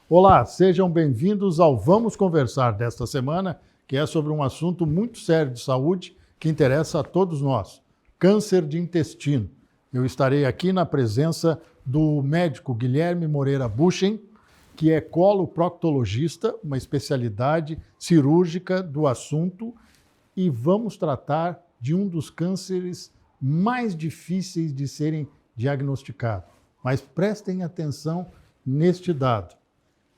Olá, sejam bem-vindos ao Vamos Conversar desta semana, que é sobre um assunto muito sério de saúde que interessa a todos nós, câncer de intestino. Eu estarei aqui na presença do médico Guilherme Moreira Buchen, que é coloproctologista, uma especialidade cirúrgica do assunto, e vamos tratar de um dos cânceres mais difíceis de serem diagnosticados. Mas prestem atenção neste dado.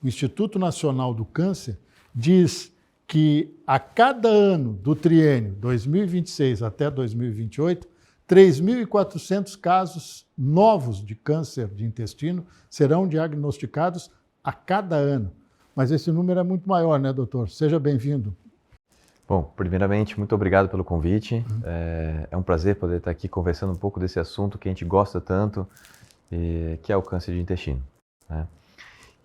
O Instituto Nacional do Câncer diz que a cada ano do triênio 2026 até 2028, 3.400 casos novos de câncer de intestino serão diagnosticados a cada ano. Mas esse número é muito maior, né, doutor? Seja bem-vindo. Bom, primeiramente, muito obrigado pelo convite. É um prazer poder estar aqui conversando um pouco desse assunto que a gente gosta tanto, que é o câncer de intestino, né?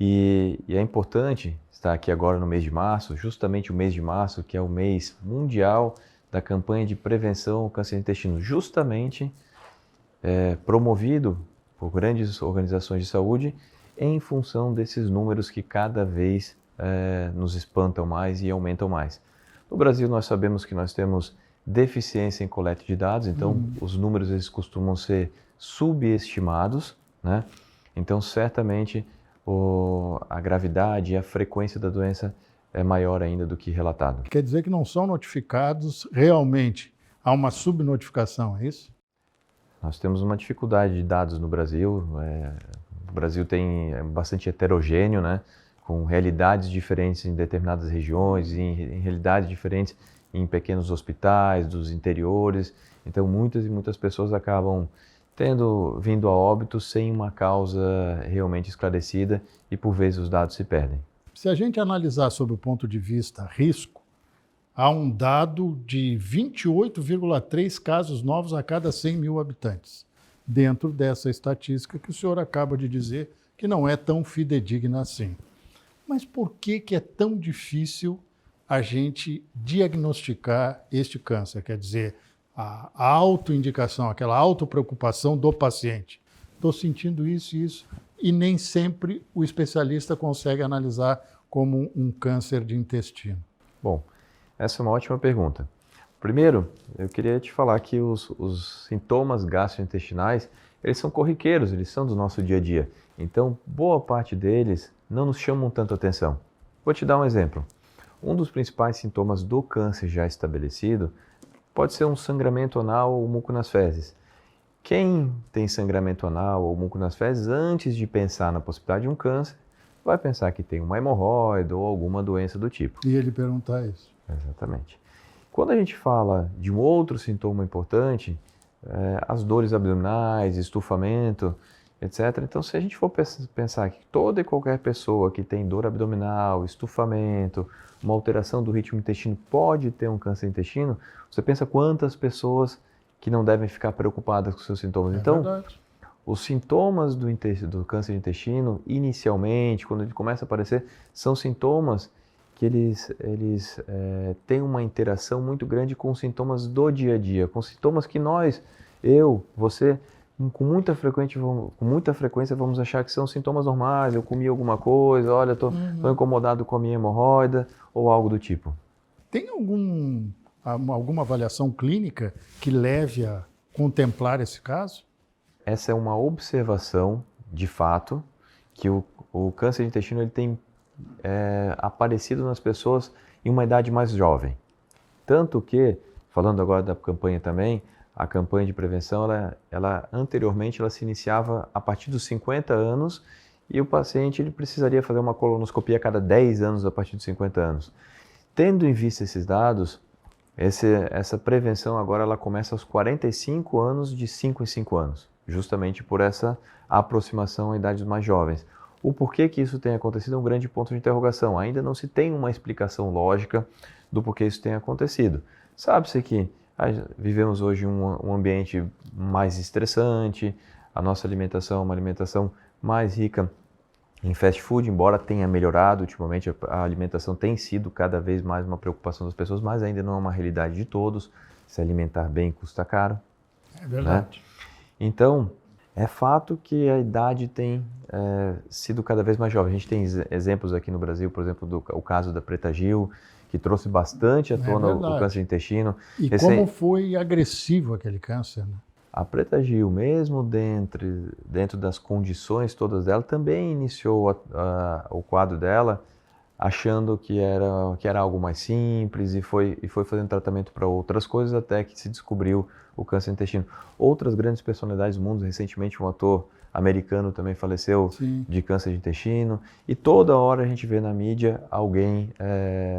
E é importante estar aqui agora no mês de março, justamente o mês de março, que é o mês mundial da campanha de prevenção ao câncer de intestino, justamente promovido por grandes organizações de saúde em função desses números que cada vez nos espantam mais e aumentam mais. No Brasil, nós sabemos que nós temos deficiência em coleta de dados, então os números eles costumam ser subestimados, né? Então, certamente, a gravidade e a frequência da doença é maior ainda do que relatado. Quer dizer que não são notificados realmente, há uma subnotificação, é isso? Nós temos uma dificuldade de dados no Brasil. O Brasil é bastante heterogêneo, né? Com realidades diferentes em determinadas regiões, em realidades diferentes em pequenos hospitais, dos interiores. Então, muitas e muitas pessoas acabam tendo vindo a óbito sem uma causa realmente esclarecida e, por vezes, os dados se perdem. Se a gente analisar sob o ponto de vista risco, há um dado de 28,3 casos novos a cada 100 mil habitantes, dentro dessa estatística que o senhor acaba de dizer que não é tão fidedigna assim. Mas por que é tão difícil a gente diagnosticar este câncer? Quer dizer, a autoindicação, aquela autopreocupação do paciente. Estou sentindo isso e isso, e nem sempre o especialista consegue analisar como um câncer de intestino. Bom, essa é uma ótima pergunta. Primeiro, eu queria te falar que os sintomas gastrointestinais, eles são corriqueiros, eles são do nosso dia a dia. Então, boa parte deles não nos chamam tanto atenção. Vou te dar um exemplo. Um dos principais sintomas do câncer já estabelecido pode ser um sangramento anal ou muco nas fezes. Quem tem sangramento anal ou muco nas fezes, antes de pensar na possibilidade de um câncer, vai pensar que tem uma hemorroida ou alguma doença do tipo. E ele perguntar isso. Exatamente. Quando a gente fala de um outro sintoma importante, as dores abdominais, estufamento, etc. Então, se a gente for pensar que toda e qualquer pessoa que tem dor abdominal, estufamento, uma alteração do ritmo do intestino pode ter um câncer de intestino, você pensa quantas pessoas que não devem ficar preocupadas com seus sintomas. Então, verdade. Os sintomas do câncer de intestino, inicialmente, quando ele começa a aparecer, são sintomas que eles têm uma interação muito grande com sintomas do dia a dia, com sintomas que você, com muita frequência vamos achar que são sintomas normais. Eu comi alguma coisa, olha, estou incomodado com a minha hemorroida ou algo do tipo. Tem alguma avaliação clínica que leve a contemplar esse caso? Essa é uma observação, de fato, que o câncer de intestino ele tem aparecido nas pessoas em uma idade mais jovem. Tanto que, falando agora da campanha também, a campanha de prevenção, anteriormente ela se iniciava a partir dos 50 anos e o paciente ele precisaria fazer uma colonoscopia a cada 10 anos a partir dos 50 anos. Tendo em vista esses dados, essa prevenção agora ela começa aos 45 anos, de 5 em 5 anos, justamente por essa aproximação a idades mais jovens. O porquê que isso tem acontecido é um grande ponto de interrogação. Ainda não se tem uma explicação lógica do porquê isso tem acontecido. Sabe-se que vivemos hoje um ambiente mais estressante, a nossa alimentação é uma alimentação mais rica Em fast food, embora tenha melhorado ultimamente, a alimentação tem sido cada vez mais uma preocupação das pessoas, mas ainda não é uma realidade de todos. Se alimentar bem custa caro. É verdade. Né? Então, é fato que a idade tem sido cada vez mais jovem. A gente tem exemplos aqui no Brasil, por exemplo, o caso da Preta Gil, que trouxe bastante à tona o câncer de intestino. E como foi agressivo aquele câncer, né? A Preta Gil, mesmo dentro das condições todas dela, também iniciou o quadro dela achando que era algo mais simples e foi fazendo tratamento para outras coisas até que se descobriu o câncer de intestino. Outras grandes personalidades do mundo, recentemente um ator americano também faleceu de câncer de intestino, e toda hora a gente vê na mídia alguém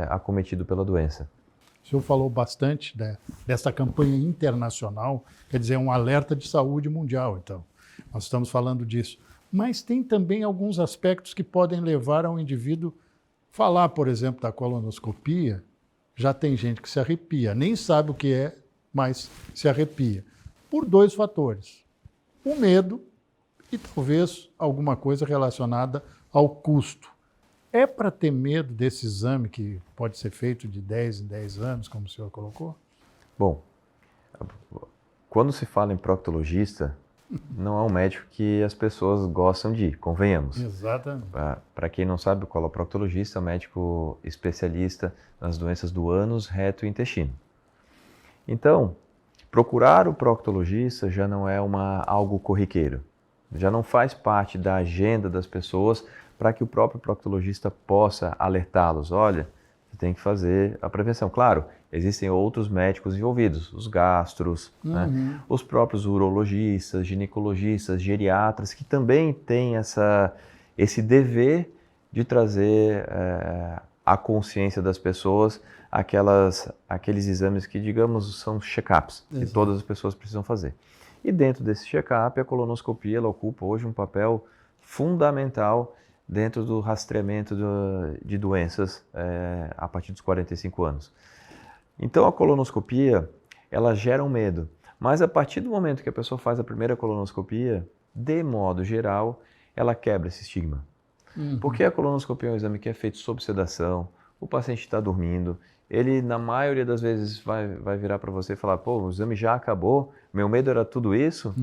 acometido pela doença. O senhor falou bastante dessa campanha internacional, quer dizer, um alerta de saúde mundial, então. Nós estamos falando disso. Mas tem também alguns aspectos que podem levar ao indivíduo falar, por exemplo, da colonoscopia. Já tem gente que se arrepia, nem sabe o que é, mas se arrepia. Por 2 fatores. O medo e talvez alguma coisa relacionada ao custo. É para ter medo desse exame que pode ser feito de 10 em 10 anos, como o senhor colocou? Bom, quando se fala em proctologista, não é um médico que as pessoas gostam de ir, convenhamos. Exatamente. Para quem não sabe, qual é o proctologista? É um médico especialista nas doenças do ânus, reto e intestino. Então, procurar o proctologista já não é algo corriqueiro. Já não faz parte da agenda das pessoas para que o próprio proctologista possa alertá-los. Olha, você tem que fazer a prevenção. Claro, existem outros médicos envolvidos, os gastros, né? Os próprios urologistas, ginecologistas, geriatras, que também têm esse dever de trazer à consciência das pessoas aqueles exames que, digamos, são check-ups, que todas as pessoas precisam fazer. E dentro desse check-up, a colonoscopia ela ocupa hoje um papel fundamental dentro do rastreamento de doenças a partir dos 45 anos. Então a colonoscopia, ela gera um medo, mas a partir do momento que a pessoa faz a primeira colonoscopia, de modo geral, ela quebra esse estigma. Porque a colonoscopia é um exame que é feito sob sedação, o paciente está dormindo, ele na maioria das vezes vai virar para você e falar, pô, o exame já acabou, meu medo era tudo isso?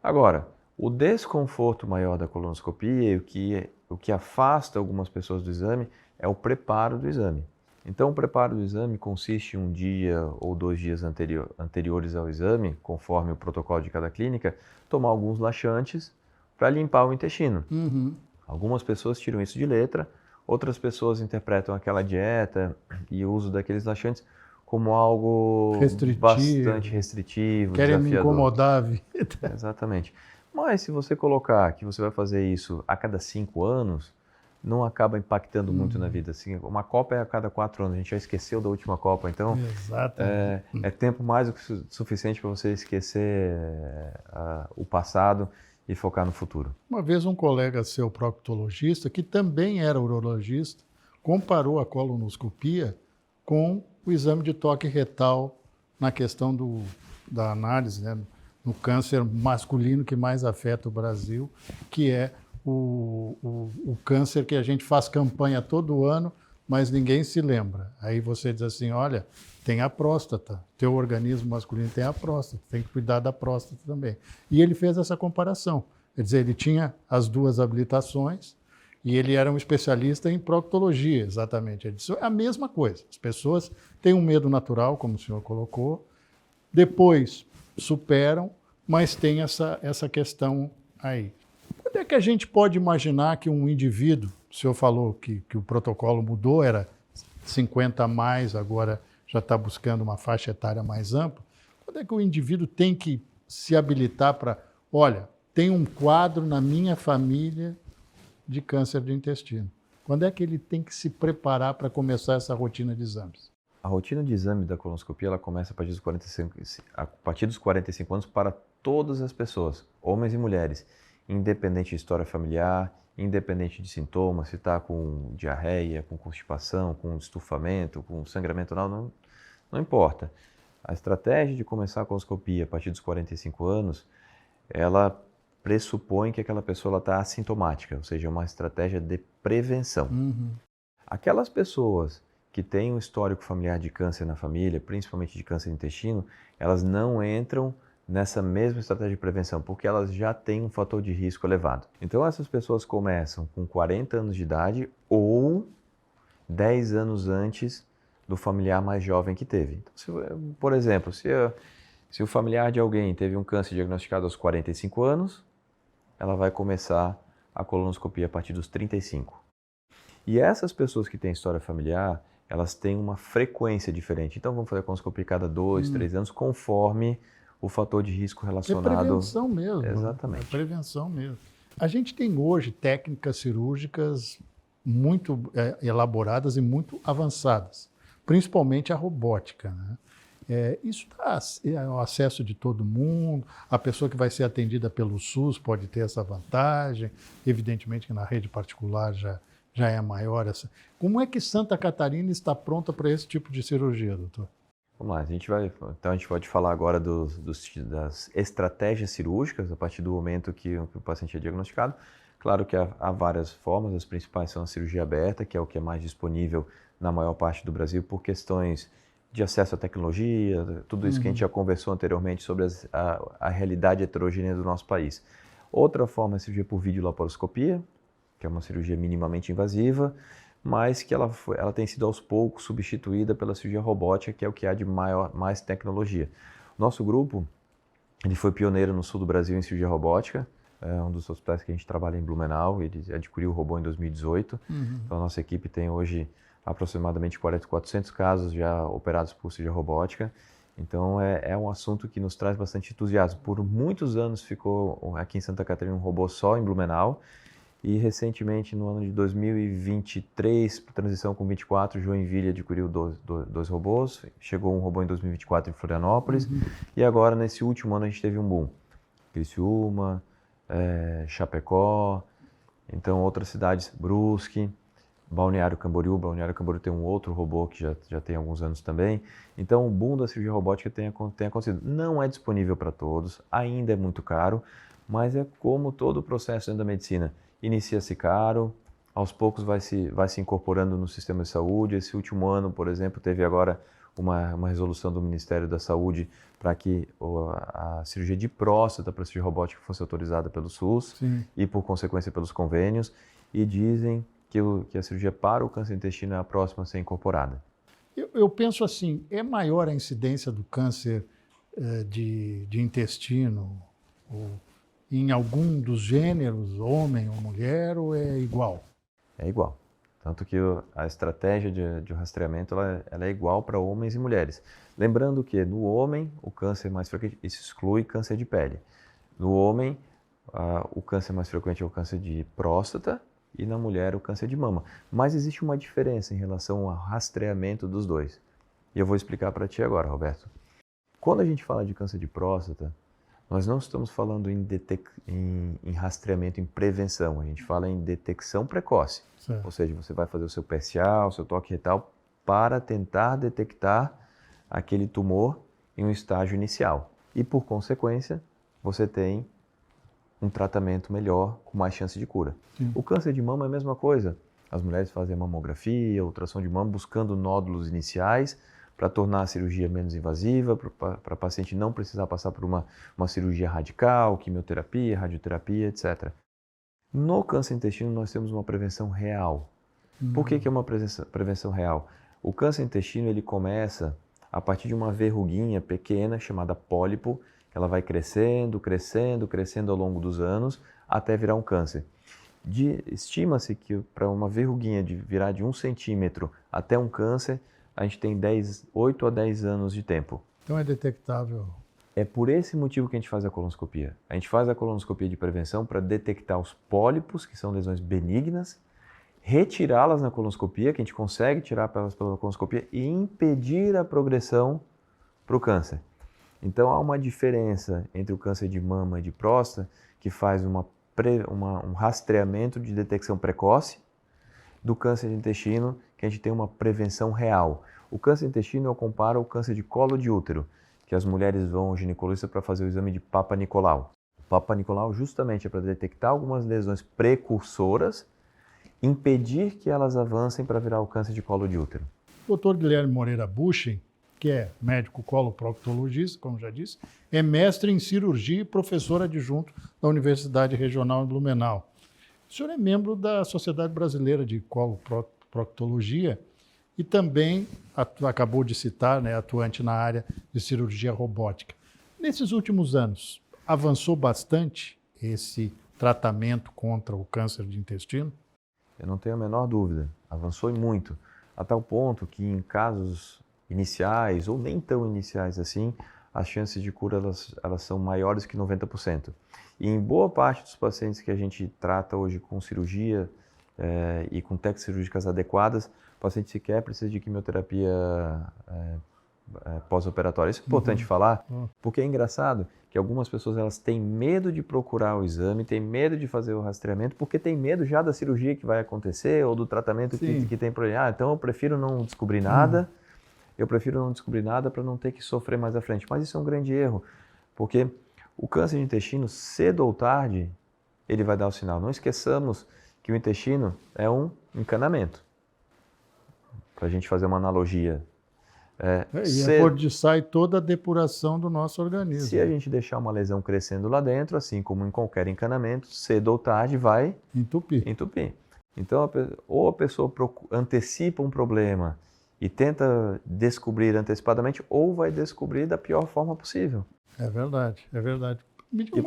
Agora, o desconforto maior da colonoscopia e o que afasta algumas pessoas do exame é o preparo do exame. Então, o preparo do exame consiste em 1 dia ou 2 dias anteriores ao exame, conforme o protocolo de cada clínica, tomar alguns laxantes para limpar o intestino. Algumas pessoas tiram isso de letra, outras pessoas interpretam aquela dieta e o uso daqueles laxantes como algo bastante restritivo, querem desafiador. Me incomodar a vida. Exatamente. Mas se você colocar que você vai fazer isso a cada 5 anos, não acaba impactando muito na vida. Assim, uma Copa é a cada 4 anos, a gente já esqueceu da última Copa, então é tempo mais do que suficiente para você esquecer o passado e focar no futuro. Uma vez um colega seu proctologista, que também era urologista, comparou a colonoscopia com o exame de toque retal na questão da análise, né, no câncer masculino que mais afeta o Brasil, que é o câncer que a gente faz campanha todo ano, mas ninguém se lembra. Aí você diz assim, olha, tem a próstata, teu organismo masculino tem a próstata, tem que cuidar da próstata também. E ele fez essa comparação, quer dizer, ele tinha as 2 habilitações e ele era um especialista em proctologia, exatamente. Ele disse, é a mesma coisa, as pessoas têm um medo natural, como o senhor colocou, depois superam, mas tem essa questão aí. Quando é que a gente pode imaginar que um indivíduo, o senhor falou que o protocolo mudou, era 50 a mais, agora já está buscando uma faixa etária mais ampla, quando é que o indivíduo tem que se habilitar para, olha, tem um quadro na minha família de câncer de intestino? Quando é que ele tem que se preparar para começar essa rotina de exames? A rotina de exame da colonoscopia ela começa a partir dos 45 anos para todas as pessoas, homens e mulheres, independente de história familiar, independente de sintomas, se está com diarreia, com constipação, com estufamento, com sangramento anal, não importa. A estratégia de começar a colonoscopia a partir dos 45 anos, ela pressupõe que aquela pessoa está assintomática, ou seja, é uma estratégia de prevenção. Aquelas pessoas que têm um histórico familiar de câncer na família, principalmente de câncer de intestino, elas não entram nessa mesma estratégia de prevenção, porque elas já têm um fator de risco elevado. Então essas pessoas começam com 40 anos de idade ou 10 anos antes do familiar mais jovem que teve. Então, por exemplo, se o familiar de alguém teve um câncer diagnosticado aos 45 anos, ela vai começar a colonoscopia a partir dos 35. E essas pessoas que têm história familiar, elas têm uma frequência diferente. Então vamos fazer a colonoscopia cada 2, 3 anos, conforme o fator de risco relacionado... É prevenção mesmo. Exatamente. É prevenção mesmo. A gente tem hoje técnicas cirúrgicas muito elaboradas e muito avançadas, principalmente a robótica, né? Isso dá o acesso de todo mundo, a pessoa que vai ser atendida pelo SUS pode ter essa vantagem, evidentemente que na rede particular já é maior essa. Como é que Santa Catarina está pronta para esse tipo de cirurgia, doutor? Vamos lá, então a gente pode falar agora das estratégias cirúrgicas a partir do momento que o paciente é diagnosticado. Claro que há várias formas, as principais são a cirurgia aberta, que é o que é mais disponível na maior parte do Brasil por questões de acesso à tecnologia, tudo isso que a gente já conversou anteriormente sobre a realidade heterogênea do nosso país. Outra forma é a cirurgia por videolaparoscopia, que é uma cirurgia minimamente invasiva, mas que ela tem sido aos poucos substituída pela cirurgia robótica, que é o que há de mais tecnologia. Nosso grupo ele foi pioneiro no sul do Brasil em cirurgia robótica, é um dos hospitais que a gente trabalha em Blumenau, ele adquiriu o robô em 2018, então a nossa equipe tem hoje aproximadamente 400 casos já operados por cirurgia robótica. Então é um assunto que nos traz bastante entusiasmo. Por muitos anos ficou aqui em Santa Catarina um robô só em Blumenau e recentemente no ano de 2023, transição com 24, Joinville adquiriu dois robôs, chegou um robô em 2024 em Florianópolis e agora nesse último ano a gente teve um boom. Criciúma, Chapecó, então outras cidades, Brusque, Balneário Camboriú tem um outro robô que já tem alguns anos também. Então o boom da cirurgia robótica tem acontecido. Não é disponível para todos, ainda é muito caro, mas é como todo o processo dentro da medicina. Inicia-se caro, aos poucos vai se incorporando no sistema de saúde. Esse último ano, por exemplo, teve agora uma resolução do Ministério da Saúde para que a cirurgia de próstata para cirurgia robótica fosse autorizada pelo SUS. Sim. E, por consequência, pelos convênios. E dizem que a cirurgia para o câncer de intestino é a próxima a ser incorporada. Eu penso assim, é maior a incidência do câncer de intestino em algum dos gêneros, homem ou mulher, ou é igual? É igual. Tanto que a estratégia de rastreamento ela é igual para homens e mulheres. Lembrando que no homem o câncer mais frequente, isso exclui câncer de pele. No homem o câncer mais frequente é o câncer de próstata e na mulher o câncer de mama. Mas existe uma diferença em relação ao rastreamento dos dois. E eu vou explicar para ti agora, Roberto. Quando a gente fala de câncer de próstata, nós não estamos falando em rastreamento, em prevenção. A gente fala em detecção precoce. Certo. Ou seja, você vai fazer o seu PSA, o seu toque retal, para tentar detectar aquele tumor em um estágio inicial. E, por consequência, você tem um tratamento melhor, com mais chance de cura. Sim. O câncer de mama é a mesma coisa. As mulheres fazem mamografia, ultrassom de mama, buscando nódulos iniciais para tornar a cirurgia menos invasiva, para a paciente não precisar passar por uma cirurgia radical, quimioterapia, radioterapia, etc. No câncer de intestino, nós temos uma prevenção real. Por que é uma prevenção real? O câncer de intestino ele começa a partir de uma verruguinha pequena chamada pólipo, que ela vai crescendo, crescendo, crescendo ao longo dos anos, até virar um câncer. Estima-se que para uma verruguinha virar de 1 centímetro até um câncer, a gente tem 8 a 10 anos de tempo. Então é detectável. É por esse motivo que a gente faz a colonoscopia. A gente faz a colonoscopia de prevenção para detectar os pólipos, que são lesões benignas, retirá-las na colonoscopia, que a gente consegue tirar elas pela colonoscopia, e impedir a progressão para o câncer. Então há uma diferença entre o câncer de mama e de próstata, que faz um rastreamento de detecção precoce, do câncer de intestino, que a gente tem uma prevenção real. O câncer de intestino eu comparo ao câncer de colo de útero, que as mulheres vão ao ginecologista para fazer o exame de Papa Nicolau. Papa Nicolau justamente é para detectar algumas lesões precursoras, impedir que elas avancem para virar o câncer de colo de útero. O Dr. Guilherme Moreira Buchen, que é médico coloproctologista, como já disse, é mestre em cirurgia e professor adjunto da Universidade Regional em Blumenau. O senhor é membro da Sociedade Brasileira de Coloproctologia e também, acabou de citar, né, atuante na área de cirurgia robótica. Nesses últimos anos, avançou bastante esse tratamento contra o câncer de intestino? Eu não tenho a menor dúvida, avançou e muito, a tal ponto que em casos iniciais ou nem tão iniciais assim, as chances de cura elas são maiores que 90%. E em boa parte dos pacientes que a gente trata hoje com cirurgia e com técnicas cirúrgicas adequadas, o paciente sequer precisa de quimioterapia pós-operatória. Isso é importante falar, porque é engraçado que algumas pessoas elas têm medo de procurar o exame, têm medo de fazer o rastreamento, porque têm medo já da cirurgia que vai acontecer ou do tratamento que tem por aí. Então eu prefiro não descobrir nada, para não ter que sofrer mais à frente. Mas isso é um grande erro, porque o câncer de intestino, cedo ou tarde, ele vai dar o sinal. Não esqueçamos que o intestino é um encanamento. Para a gente fazer uma analogia. E é por onde sai toda a depuração do nosso organismo. Se a gente deixar uma lesão crescendo lá dentro, assim como em qualquer encanamento, cedo ou tarde vai entupir. Então, ou a pessoa antecipa um problema e tenta descobrir antecipadamente, ou vai descobrir da pior forma possível. É verdade, é verdade. E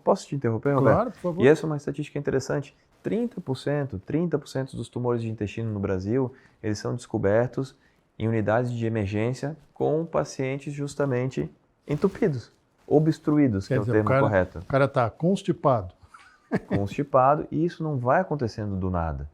posso te interromper, Roberto? Claro, por favor. E essa é uma estatística interessante. 30% dos tumores de intestino no Brasil, eles são descobertos em unidades de emergência com pacientes justamente entupidos, obstruídos, que é o termo correto. O cara está constipado. Constipado, e isso não vai acontecendo do nada.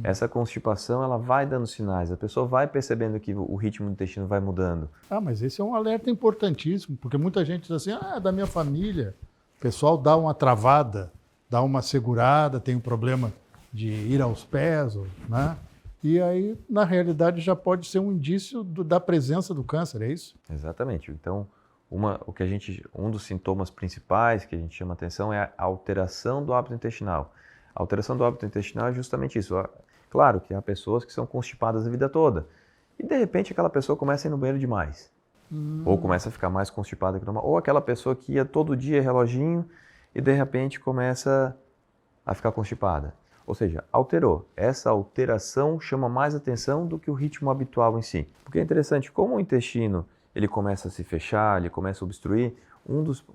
Essa constipação, ela vai dando sinais, a pessoa vai percebendo que o ritmo do intestino vai mudando. Mas esse é um alerta importantíssimo, porque muita gente diz assim, da minha família. O pessoal dá uma travada, dá uma segurada, tem um problema de ir aos pés, né? E aí, na realidade, já pode ser um indício da presença do câncer, é isso? Exatamente. Então, um dos sintomas principais que a gente chama atenção é a alteração do hábito intestinal. A alteração do hábito intestinal é justamente isso. Claro que há pessoas que são constipadas a vida toda. E, de repente, aquela pessoa começa a ir no banheiro demais. Ou começa a ficar mais constipada que normal. Ou aquela pessoa que ia todo dia reloginho e, de repente, começa a ficar constipada. Ou seja, alterou. Essa alteração chama mais atenção do que o ritmo habitual em si. Porque é interessante, como o intestino ele começa a se fechar, ele começa a obstruir,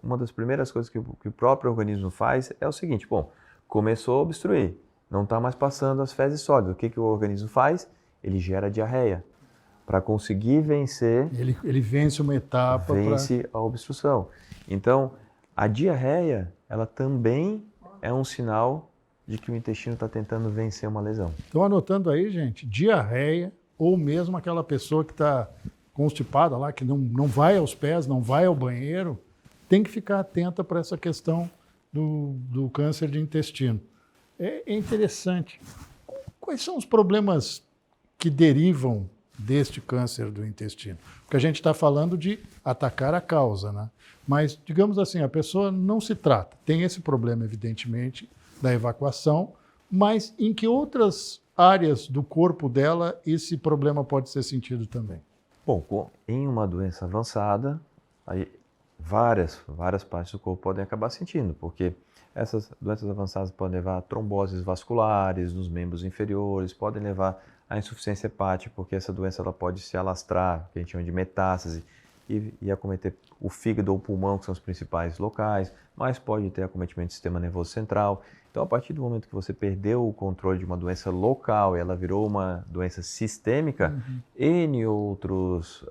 uma das primeiras coisas que o próprio organismo faz é o seguinte, começou a obstruir, não está mais passando as fezes sólidas. O que o organismo faz? Ele gera diarreia. Para conseguir vencer... Ele vence uma etapa. Vence a obstrução. Então, a diarreia, ela também é um sinal de que o intestino está tentando vencer uma lesão. Estão anotando aí, gente, diarreia, ou mesmo aquela pessoa que está constipada lá, que não vai aos pés, não vai ao banheiro, tem que ficar atenta para essa questão do câncer de intestino. É interessante. Quais são os problemas que derivam deste câncer do intestino? Porque a gente está falando de atacar a causa, né? Mas, digamos assim, a pessoa não se trata. Tem esse problema, evidentemente, da evacuação, mas em que outras áreas do corpo dela esse problema pode ser sentido também? Bom, em uma doença avançada, aí várias partes do corpo podem acabar sentindo, porque essas doenças avançadas podem levar a tromboses vasculares nos membros inferiores, podem levar à insuficiência hepática, porque essa doença ela pode se alastrar, que a gente chama de metástase, e acometer o fígado ou o pulmão, que são os principais locais, mas pode ter acometimento do sistema nervoso central. Então, a partir do momento que você perdeu o controle de uma doença local e ela virou uma doença sistêmica, N outros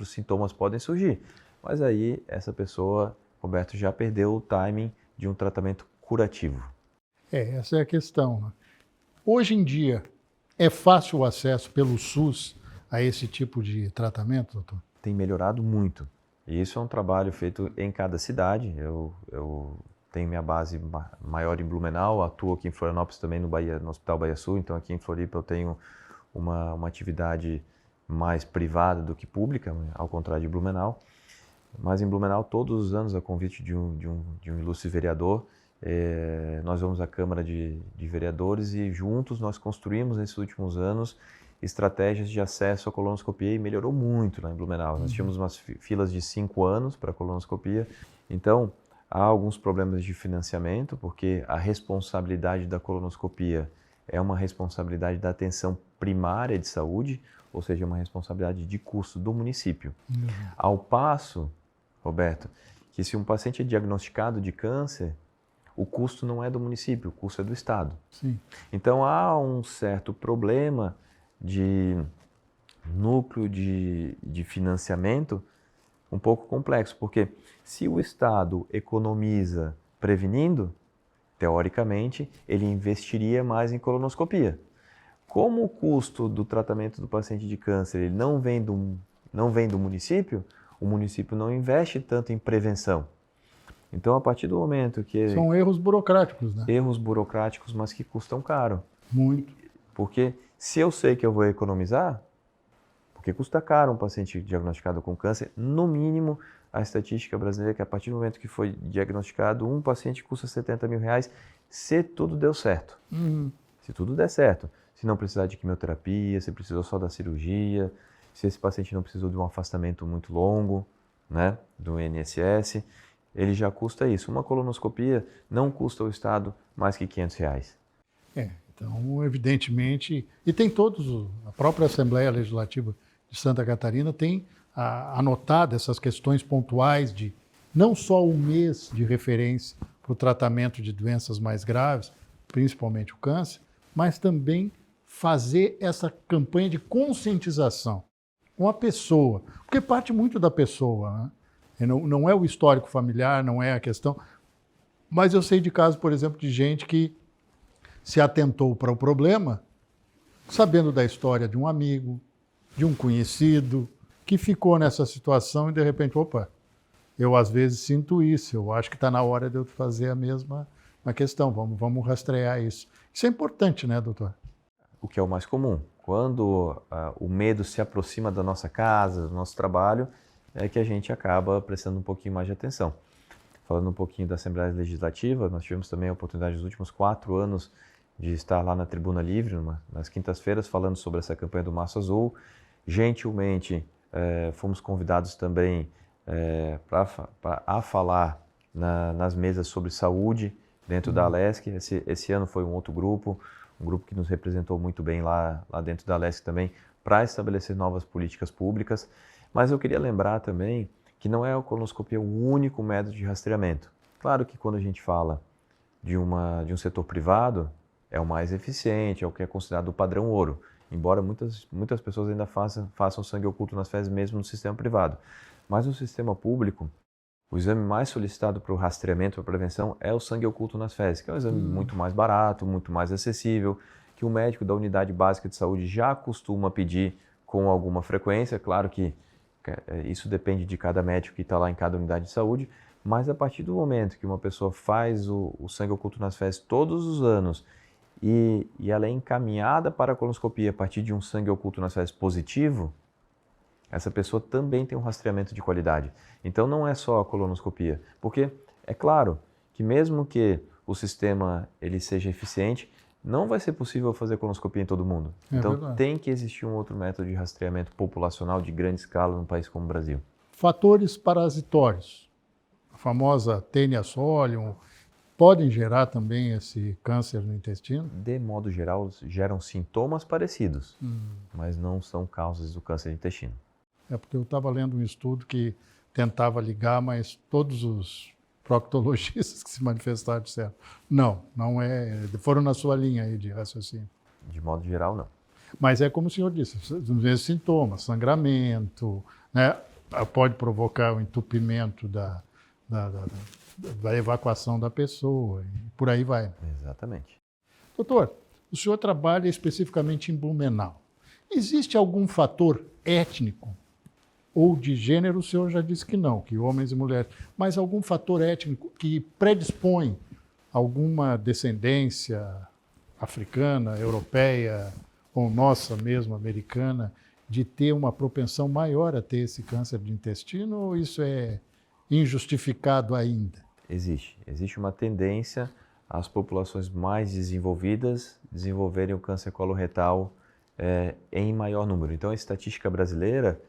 sintomas podem surgir. Mas aí, essa pessoa, Roberto, já perdeu o timing de um tratamento curativo. Essa é a questão, né? Hoje em dia, é fácil o acesso pelo SUS a esse tipo de tratamento, doutor? Tem melhorado muito. E isso é um trabalho feito em cada cidade. Eu tenho minha base maior em Blumenau, atuo aqui em Florianópolis também no Hospital Bahia Sul, então aqui em Floripa eu tenho uma atividade mais privada do que pública, ao contrário de Blumenau. Mas em Blumenau, todos os anos, a convite de um ilustre vereador, nós vamos à Câmara de Vereadores e juntos nós construímos nesses últimos anos estratégias de acesso à colonoscopia e melhorou muito lá em Blumenau. Nós tínhamos umas filas de 5 anos para a colonoscopia, então há alguns problemas de financiamento, porque a responsabilidade da colonoscopia é uma responsabilidade da atenção primária de saúde, ou seja, uma responsabilidade de custo do município. Ao passo, Roberto, que se um paciente é diagnosticado de câncer, o custo não é do município, o custo é do Estado. Sim. Então há um certo problema de núcleo de financiamento um pouco complexo, porque se o Estado economiza prevenindo, teoricamente, ele investiria mais em colonoscopia. Como o custo do tratamento do paciente de câncer ele não vem do município, o município não investe tanto em prevenção. Então, a partir do momento que... São erros burocráticos, né? Erros burocráticos, mas que custam caro. Muito. Porque se eu sei que eu vou economizar, porque custa caro um paciente diagnosticado com câncer, no mínimo, a estatística brasileira é que a partir do momento que foi diagnosticado, um paciente custa R$70 mil, se tudo deu certo. Se tudo der certo. Se não precisar de quimioterapia, se precisou só da cirurgia, se esse paciente não precisou de um afastamento muito longo, né, do INSS, ele já custa isso. Uma colonoscopia não custa ao Estado mais que R$500. Então, evidentemente, e tem a própria Assembleia Legislativa de Santa Catarina tem anotado essas questões pontuais de não só um mês de referência para o tratamento de doenças mais graves, principalmente o câncer, mas também fazer essa campanha de conscientização com a pessoa, porque parte muito da pessoa, né? Não é o histórico familiar, não é a questão, mas eu sei de casos, por exemplo, de gente que se atentou para o problema sabendo da história de um amigo, de um conhecido, que ficou nessa situação e de repente, opa, eu às vezes sinto isso, eu acho que está na hora de eu fazer a mesma questão, vamos rastrear isso. Isso é importante, né, doutor? O que é o mais comum. Quando o medo se aproxima da nossa casa, do nosso trabalho, é que a gente acaba prestando um pouquinho mais de atenção. Falando um pouquinho da Assembleia Legislativa, nós tivemos também a oportunidade nos últimos 4 anos de estar lá na Tribuna Livre, nas quintas-feiras, falando sobre essa campanha do Março Azul. Gentilmente, fomos convidados também a falar nas mesas sobre saúde dentro da Alesc. Esse ano foi um outro grupo, um grupo que nos representou muito bem lá dentro da Alesc também, para estabelecer novas políticas públicas. Mas eu queria lembrar também que não é a colonoscopia o único método de rastreamento. Claro que quando a gente fala de um setor privado, é o mais eficiente, é o que é considerado o padrão ouro, embora muitas pessoas ainda façam sangue oculto nas fezes mesmo no sistema privado. Mas no sistema público, o exame mais solicitado para o rastreamento, para a prevenção, é o sangue oculto nas fezes, que é um exame muito mais barato, muito mais acessível, que o médico da unidade básica de saúde já costuma pedir com alguma frequência. Claro que isso depende de cada médico que está lá em cada unidade de saúde, mas a partir do momento que uma pessoa faz o sangue oculto nas fezes todos os anos e ela é encaminhada para a colonoscopia a partir de um sangue oculto nas fezes positivo, essa pessoa também tem um rastreamento de qualidade. Então não é só a colonoscopia, porque é claro que mesmo que o sistema ele seja eficiente, não vai ser possível fazer colonoscopia em todo mundo. Então verdade. Tem que existir um outro método de rastreamento populacional de grande escala num país como o Brasil. Fatores parasitórios, a famosa Taenia solium, podem gerar também esse câncer no intestino? De modo geral, geram sintomas parecidos, mas não são causas do câncer de intestino. É porque eu estava lendo um estudo que tentava ligar, mas todos os proctologistas que se manifestaram disseram, não é, foram na sua linha aí de raciocínio. De modo geral, não. Mas é como o senhor disse, os mesmos sintomas, sangramento, né? Pode provocar o entupimento da evacuação da pessoa, e por aí vai. Exatamente. Doutor, o senhor trabalha especificamente em Blumenau. Existe algum fator étnico ou de gênero? O senhor já disse que não, que homens e mulheres, mas algum fator étnico que predispõe alguma descendência africana, europeia ou nossa mesmo, americana, de ter uma propensão maior a ter esse câncer de intestino ou isso é injustificado ainda? Existe uma tendência às populações mais desenvolvidas desenvolverem o câncer coloretal em maior número. Então, a estatística brasileira,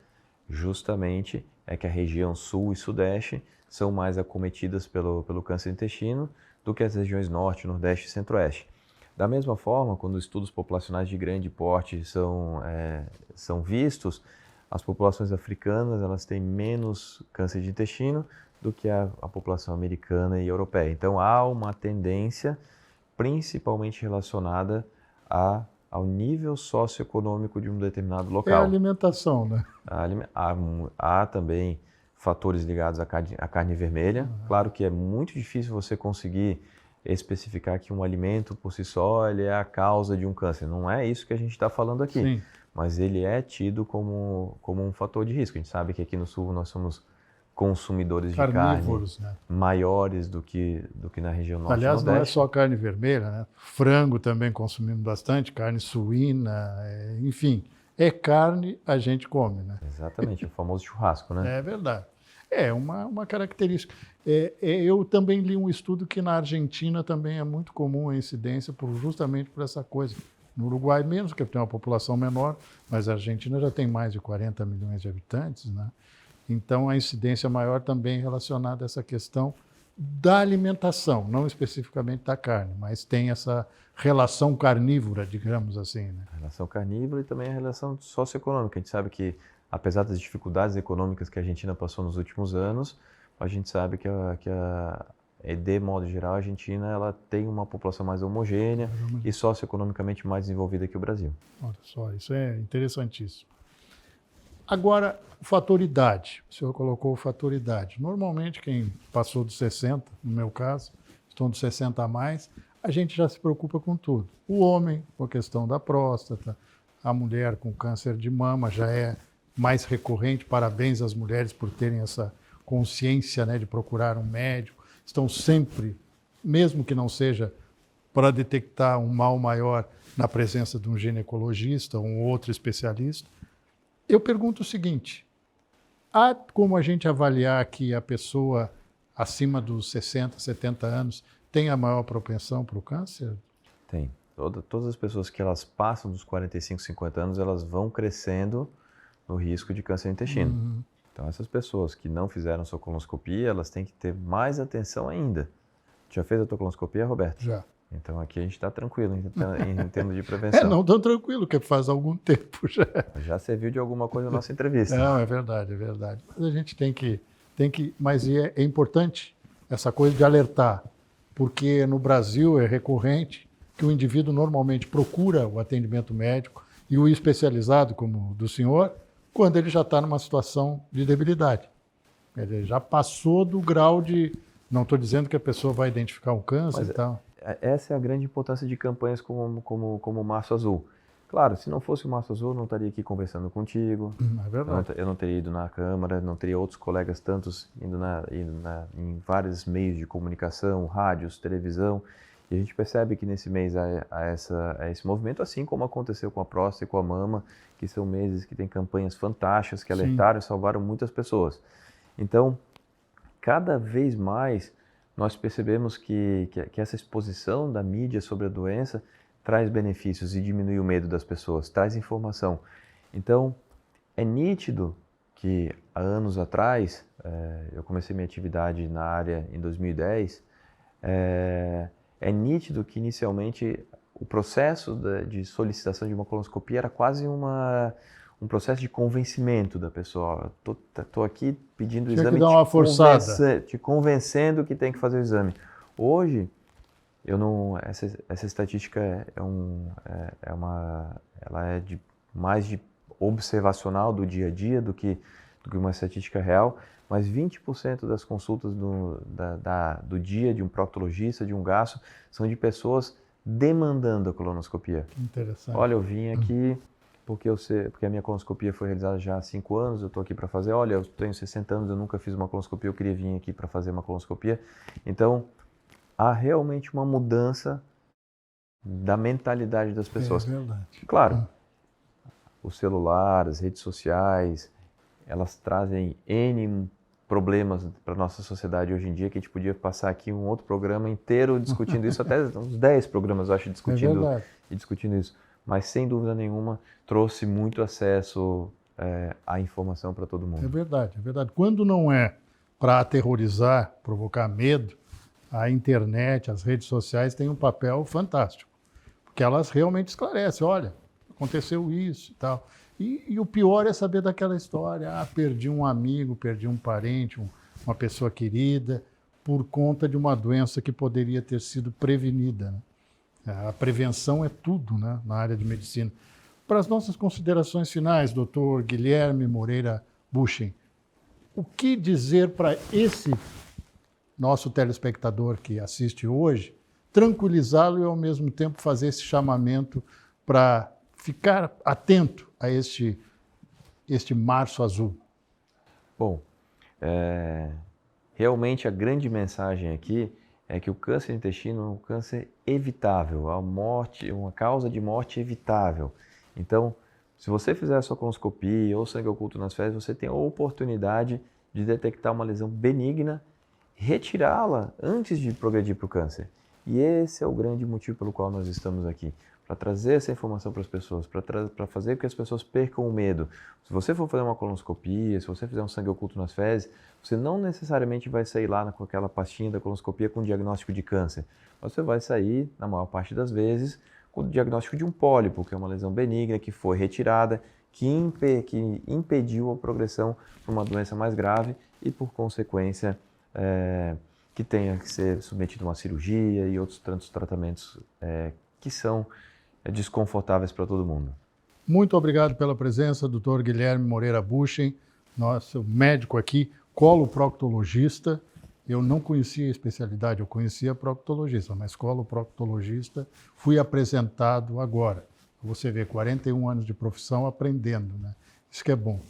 justamente, é que a região sul e sudeste são mais acometidas pelo câncer de intestino do que as regiões norte, nordeste e centro-oeste. Da mesma forma, quando estudos populacionais de grande porte são vistos, as populações africanas elas têm menos câncer de intestino do que a população americana e europeia. Então, há uma tendência principalmente relacionada ao nível socioeconômico de um determinado É a local. alimentação, né? Há também fatores ligados à carne vermelha. Claro que é muito difícil você conseguir especificar que um alimento por si só ele é a causa de um câncer. Não é isso que a gente está falando aqui. Sim. Mas ele é tido como um fator de risco. A gente sabe que aqui no sul nós somos consumidores de Carnívoros, carne né? maiores do que na região norte e Aliás, nordeste. não é só carne vermelha, né? Frango também consumimos bastante, carne suína, enfim. É carne, a gente come, né? Exatamente, o famoso churrasco, né? É verdade. É uma característica. Eu também li um estudo que na Argentina também é muito comum a incidência justamente por essa coisa. No Uruguai menos, porque tem uma população menor, mas a Argentina já tem mais de 40 milhões de habitantes, né? Então a incidência maior também relacionada a essa questão da alimentação, não especificamente da carne, mas tem essa relação carnívora, digamos assim, né? A relação carnívora e também a relação socioeconômica. A gente sabe que, apesar das dificuldades econômicas que a Argentina passou nos últimos anos, a gente sabe que de modo geral, a Argentina ela tem uma população mais homogênea e socioeconomicamente mais desenvolvida que o Brasil. Olha só, isso é interessantíssimo. Agora, o fator idade. O senhor colocou o fator idade. Normalmente, quem passou dos 60, no meu caso, estão dos 60 a mais, a gente já se preocupa com tudo. O homem, com a questão da próstata, a mulher com câncer de mama já é mais recorrente. Parabéns às mulheres por terem essa consciência, né, de procurar um médico. Estão sempre, mesmo que não seja para detectar um mal maior na presença de um ginecologista ou um outro especialista. Eu pergunto o seguinte, há como a gente avaliar que a pessoa acima dos 60, 70 anos tem a maior propensão para o câncer? Tem. Todas as pessoas que elas passam dos 45, 50 anos, elas vão crescendo no risco de câncer de intestino. Então, essas pessoas que não fizeram sua colonoscopia, elas têm que ter mais atenção ainda. Já fez a tua colonoscopia, Roberto? Já. Então, aqui a gente está tranquilo em termos de prevenção. Não tão tranquilo, que faz algum tempo já. Já serviu de alguma coisa na nossa entrevista. Não, é verdade, é verdade. Mas a gente tem que mas é importante essa coisa de alertar, porque no Brasil é recorrente que o indivíduo normalmente procura o atendimento médico e o especializado, como o do senhor, quando ele já está numa situação de debilidade. Ele já passou do grau de... Não estou dizendo que a pessoa vai identificar um câncer e tal. Essa é a grande importância de campanhas como o Março Azul. Claro, se não fosse o Março Azul, eu não estaria aqui conversando contigo. É verdade. Eu não teria ido na Câmara, não teria outros colegas tantos indo em vários meios de comunicação, rádios, televisão. E a gente percebe que nesse mês há esse movimento, assim como aconteceu com a próstata e com a mama, que são meses que tem campanhas fantásticas que alertaram e salvaram muitas pessoas. Então, cada vez mais nós percebemos que essa exposição da mídia sobre a doença traz benefícios e diminui o medo das pessoas, traz informação. Então, é nítido que há anos atrás, eu comecei minha atividade na área em 2010, é nítido que inicialmente o processo de solicitação de uma colonoscopia era quase um processo de convencimento da pessoa. Estou aqui pedindo o exame, que dar uma forçada. Te convencendo que tem que fazer o exame. Hoje, essa estatística ela é mais de observacional do dia a dia do que uma estatística real, mas 20% das consultas do dia de um proctologista, de um gastro, são de pessoas demandando a colonoscopia. Interessante. Olha, eu vim aqui porque a minha colonoscopia foi realizada já há 5 anos, eu estou aqui para fazer. Olha, eu tenho 60 anos, eu nunca fiz uma colonoscopia, eu queria vir aqui para fazer uma colonoscopia. Então, há realmente uma mudança da mentalidade das pessoas. É verdade. Claro, o celular, as redes sociais, elas trazem N problemas para a nossa sociedade hoje em dia, que a gente podia passar aqui um outro programa inteiro discutindo isso, até uns 10 programas, eu acho, discutindo isso. Mas, sem dúvida nenhuma, trouxe muito acesso à informação para todo mundo. É verdade, é verdade. Quando não é para aterrorizar, provocar medo, a internet, as redes sociais têm um papel fantástico, porque elas realmente esclarecem, olha, aconteceu isso e tal. E o pior é saber daquela história, perdi um amigo, perdi um parente, uma pessoa querida, por conta de uma doença que poderia ter sido prevenida, né? A prevenção é tudo, né, na área de medicina. Para as nossas considerações finais, doutor Guilherme Moreira Buchen, o que dizer para esse nosso telespectador que assiste hoje, tranquilizá-lo e, ao mesmo tempo, fazer esse chamamento para ficar atento a este março azul? Bom, realmente a grande mensagem aqui é que o câncer de intestino é um câncer evitável, uma causa de morte evitável. Então, se você fizer a sua colonoscopia ou sangue oculto nas fezes, você tem a oportunidade de detectar uma lesão benigna, retirá-la antes de progredir para o câncer. E esse é o grande motivo pelo qual nós estamos aqui, para trazer essa informação para as pessoas, para fazer com que as pessoas percam o medo. Se você for fazer uma colonoscopia, se você fizer um sangue oculto nas fezes, você não necessariamente vai sair lá com aquela pastinha da colonoscopia com diagnóstico de câncer. Você vai sair, na maior parte das vezes, com o diagnóstico de um pólipo, que é uma lesão benigna, que foi retirada, que impediu a progressão para uma doença mais grave e, por consequência, que tenha que ser submetido a uma cirurgia e outros tantos tratamentos que são desconfortáveis para todo mundo. Muito obrigado pela presença, doutor Guilherme Moreira Buchen, nosso médico aqui, coloproctologista. Eu não conhecia a especialidade, eu conhecia proctologista, mas coloproctologista fui apresentado agora. Você vê, 41 anos de profissão aprendendo, né? Isso que é bom.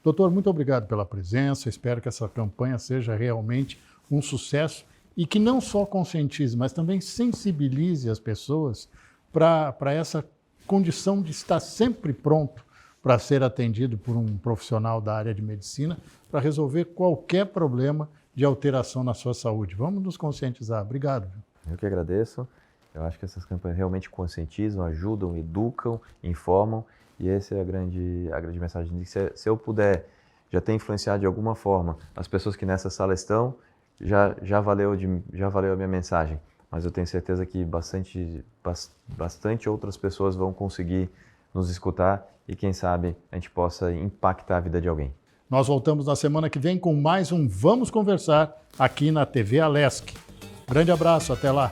Doutor, muito obrigado pela presença, espero que essa campanha seja realmente um sucesso e que não só conscientize, mas também sensibilize as pessoas para essa condição de estar sempre pronto para ser atendido por um profissional da área de medicina para resolver qualquer problema de alteração na sua saúde. Vamos nos conscientizar. Obrigado. Eu que agradeço. Eu acho que essas campanhas realmente conscientizam, ajudam, educam, informam, e essa é a grande mensagem. Se eu puder já ter influenciado de alguma forma as pessoas que nessa sala estão, já valeu a minha mensagem. Mas eu tenho certeza que bastante outras pessoas vão conseguir nos escutar e, quem sabe, a gente possa impactar a vida de alguém. Nós voltamos na semana que vem com mais um Vamos Conversar aqui na TV Alesc. Grande abraço, até lá.